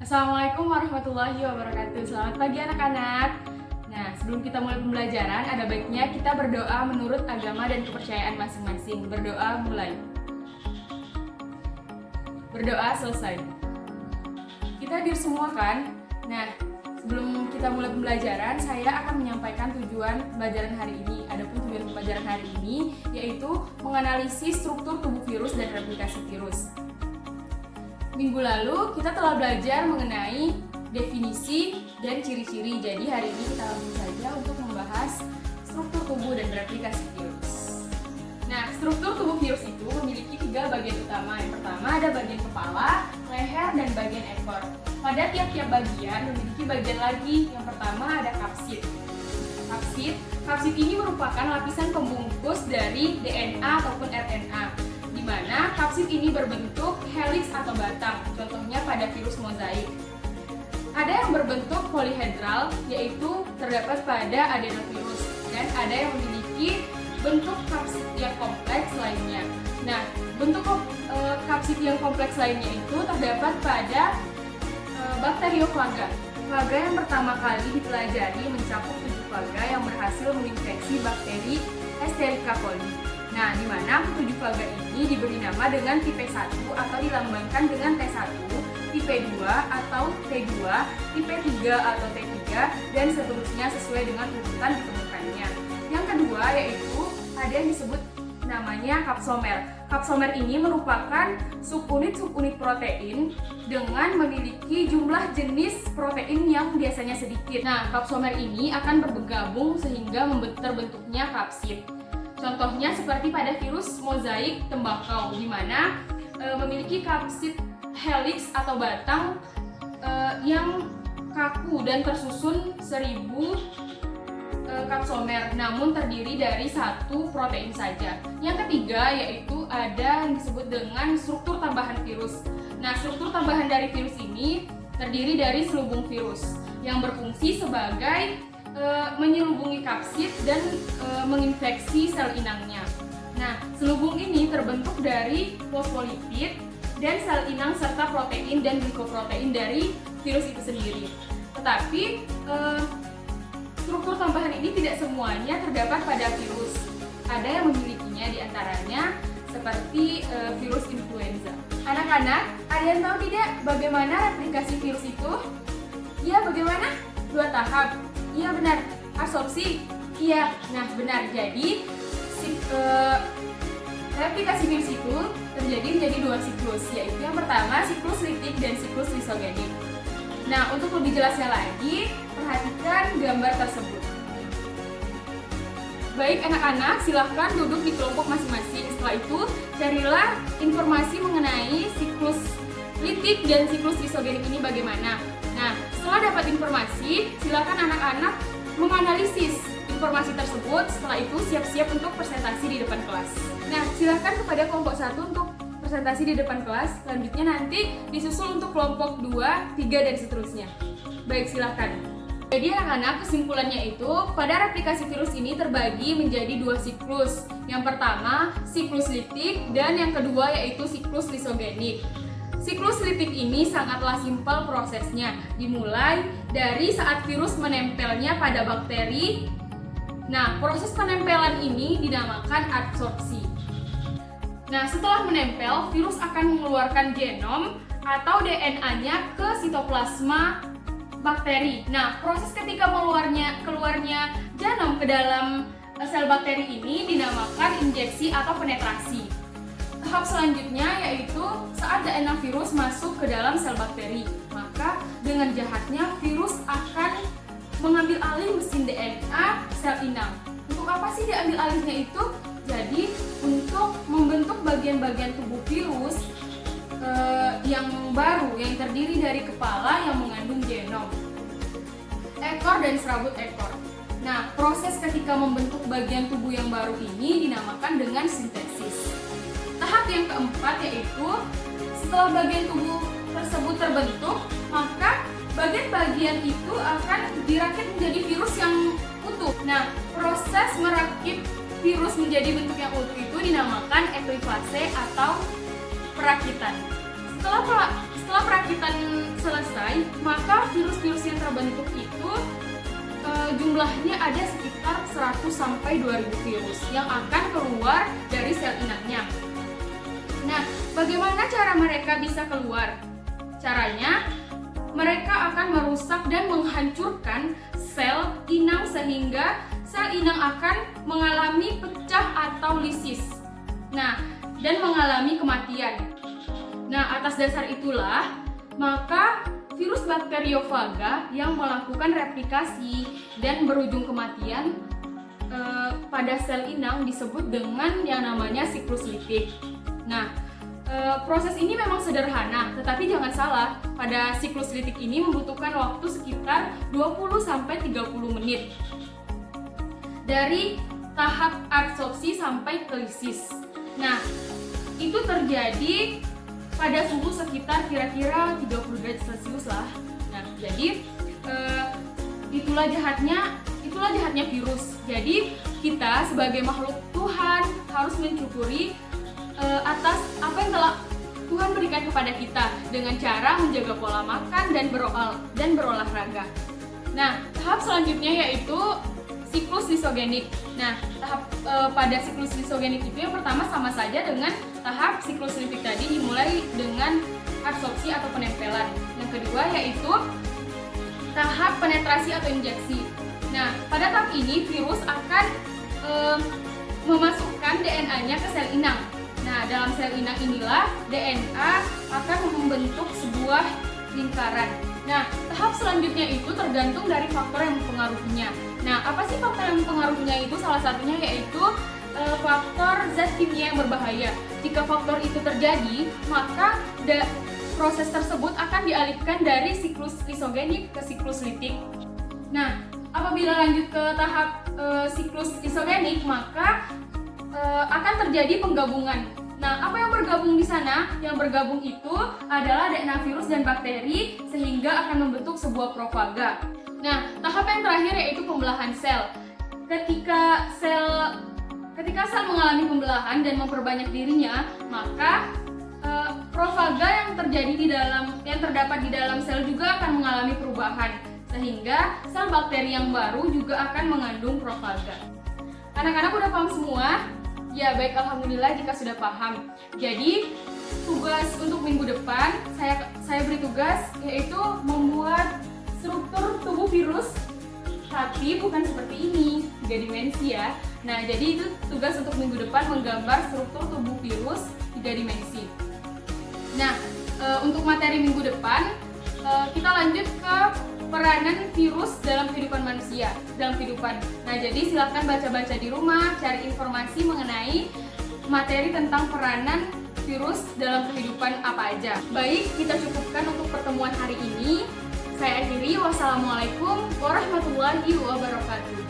Assalamualaikum warahmatullahi wabarakatuh. Selamat pagi anak-anak. Nah, sebelum kita mulai pembelajaran, ada baiknya kita berdoa menurut agama dan kepercayaan masing-masing. Berdoa mulai. Berdoa selesai. Kita hadir semua kan? Nah, sebelum kita mulai pembelajaran, saya akan menyampaikan tujuan pembelajaran hari ini. Adapun tujuan pembelajaran hari ini yaitu menganalisis struktur tubuh virus dan replikasi virus. Minggu lalu kita telah belajar mengenai definisi dan ciri-ciri. Jadi hari ini kita langsung saja untuk membahas struktur tubuh dan replikasi virus. Nah, struktur tubuh virus itu memiliki 3 bagian utama. Yang pertama ada bagian kepala, leher, dan bagian ekor. Pada tiap-tiap bagian memiliki bagian lagi. Yang pertama ada kapsid. Kapsid ini merupakan lapisan pembungkus dari DNA ataupun RNA, di mana kapsid ini berbentuk helix atau batang, contohnya pada virus mozaik. Ada yang berbentuk polihedral, yaitu terdapat pada adenovirus, dan ada yang memiliki bentuk kapsid yang kompleks lainnya. Nah, bentuk kapsid yang kompleks lainnya itu terdapat pada bakteriofaga. Faga yang pertama kali dipelajari mencakup 7 faga yang berhasil menginfeksi bakteri Escherichia coli. Nah, di mana 7 faga ini diberi nama dengan tipe 1 atau dilambangkan dengan T1, tipe 2 atau T2, tipe 3 atau T3, dan seterusnya sesuai dengan urutan ditemukannya. Yang kedua yaitu ada yang disebut namanya kapsomer. Kapsomer ini merupakan subunit protein dengan memiliki jumlah jenis protein yang biasanya sedikit. Nah, kapsomer ini akan bergabung sehingga terbentuknya kapsid. Contohnya seperti pada virus mozaik tembakau, di mana memiliki kapsid helix atau batang yang kaku dan tersusun 1000 kapsomer, namun terdiri dari 1 protein saja. Yang ketiga yaitu ada yang disebut dengan struktur tambahan virus. Nah, struktur tambahan dari virus ini terdiri dari selubung virus yang berfungsi sebagai menyelubungi kapsid dan menginfeksi sel inangnya. Nah, selubung ini terbentuk dari fosfolipid dan sel inang serta protein dan glikoprotein dari virus itu sendiri. Tetapi struktur tambahan ini tidak semuanya terdapat pada virus. Ada yang memilikinya, diantaranya seperti virus influenza. Anak-anak, ada yang tahu tidak bagaimana replikasi virus itu? Ya, bagaimana? 2 tahap. Iya benar. Absorpsi? Iya. Nah, benar. Jadi replikasi virus itu terjadi menjadi 2 siklus, yaitu yang pertama siklus litik dan siklus lisogenik. Nah, untuk lebih jelasnya lagi, perhatikan gambar tersebut. Baik anak-anak, silahkan duduk di kelompok masing-masing. Setelah itu, carilah informasi mengenai siklus litik dan siklus lisogenik ini bagaimana. Nah, setelah dapat informasi, silakan anak-anak menganalisis informasi tersebut. Setelah itu, siap-siap untuk presentasi di depan kelas. Nah, silakan kepada kelompok 1 untuk presentasi di depan kelas. Selanjutnya nanti disusul untuk kelompok 2, 3, dan seterusnya. Baik, silakan. Jadi anak-anak, kesimpulannya itu pada replikasi virus ini terbagi menjadi 2 siklus. Yang pertama, siklus litik, dan yang kedua yaitu siklus lisogenik. Siklus litik ini sangatlah simpel prosesnya, dimulai dari saat virus menempelnya pada bakteri. Nah, proses penempelan ini dinamakan adsorpsi. Nah, setelah menempel, virus akan mengeluarkan genom atau DNA-nya ke sitoplasma bakteri. Nah, proses ketika keluarnya genom ke dalam sel bakteri ini dinamakan injeksi atau penetrasi. Tahap selanjutnya yaitu saat DNA virus masuk ke dalam sel bakteri, maka dengan jahatnya virus akan mengambil alih mesin DNA sel inang. Untuk apa sih diambil alihnya itu? Jadi untuk membentuk bagian-bagian tubuh virus yang baru yang terdiri dari kepala yang mengandung genom, ekor, dan serabut ekor. Nah, proses ketika membentuk bagian tubuh yang baru ini dinamakan dengan sintesis. Tahap yang keempat yaitu setelah bagian tubuh tersebut terbentuk, maka bagian-bagian itu akan dirakit menjadi virus yang utuh. Nah, proses merakit virus menjadi bentuk yang utuh itu dinamakan eklipase atau perakitan. setelah perakitan selesai, maka virus-virus yang terbentuk itu jumlahnya ada sekitar 100 sampai 2000 virus yang akan keluar dari sel inangnya. Nah, bagaimana cara mereka bisa keluar? Caranya, mereka akan merusak dan menghancurkan sel inang sehingga sel inang akan mengalami pecah atau lisis. Nah, dan mengalami kematian. Nah, atas dasar itulah, maka virus bakteriofaga yang melakukan replikasi dan berujung kematian pada sel inang disebut dengan yang namanya siklus litik. Nah, proses ini memang sederhana, tetapi jangan salah, pada siklus litik ini membutuhkan waktu sekitar 20-30 menit dari tahap adsorpsi sampai ke lisis. Nah, itu terjadi pada suhu sekitar kira-kira 30 derajat Celcius lah. Nah, jadi itulah jahatnya virus. Jadi kita sebagai makhluk Tuhan harus mencukuri atas apa yang telah Tuhan berikan kepada kita dengan cara menjaga pola makan dan berolahraga. Nah, tahap selanjutnya yaitu siklus lisogenik. Nah, tahap pada siklus lisogenik itu yang pertama sama saja dengan tahap siklus litik tadi, dimulai dengan adsorpsi atau penempelan. Yang kedua yaitu tahap penetrasi atau injeksi. Nah, pada tahap ini virus akan memasukkan DNA-nya ke sel inang. Nah, dalam sel inang inilah DNA akan membentuk sebuah lingkaran. Nah, tahap selanjutnya itu tergantung dari faktor yang mempengaruhinya. Nah, apa sih faktor yang mempengaruhinya itu? Salah satunya yaitu faktor zat kimia yang berbahaya. Jika faktor itu terjadi, maka proses tersebut akan dialihkan dari siklus lisogenik ke siklus litik. Nah, apabila lanjut ke tahap siklus lisogenik, maka akan terjadi penggabungan. Nah, apa yang bergabung di sana? Yang bergabung itu adalah DNA virus dan bakteri sehingga akan membentuk sebuah profaga. Nah, tahap yang terakhir yaitu pembelahan sel. Ketika sel mengalami pembelahan dan memperbanyak dirinya, maka profaga yang terdapat di dalam sel juga akan mengalami perubahan, sehingga sel bakteri yang baru juga akan mengandung profaga. Anak-anak udah paham semua? Ya, baik, alhamdulillah jika sudah paham. Jadi, tugas untuk minggu depan saya beri tugas yaitu membuat struktur tubuh virus, tapi bukan seperti ini, 3 dimensi ya. Nah, jadi itu tugas untuk minggu depan, menggambar struktur tubuh virus 3 dimensi. Nah, untuk materi minggu depan, kita lanjut ke peranan virus dalam kehidupan manusia, dalam kehidupan. Nah, jadi silakan baca-baca di rumah, cari informasi mengenai materi tentang peranan virus dalam kehidupan apa aja. Baik, kita cukupkan untuk pertemuan hari ini. Saya akhiri, wassalamualaikum warahmatullahi wabarakatuh.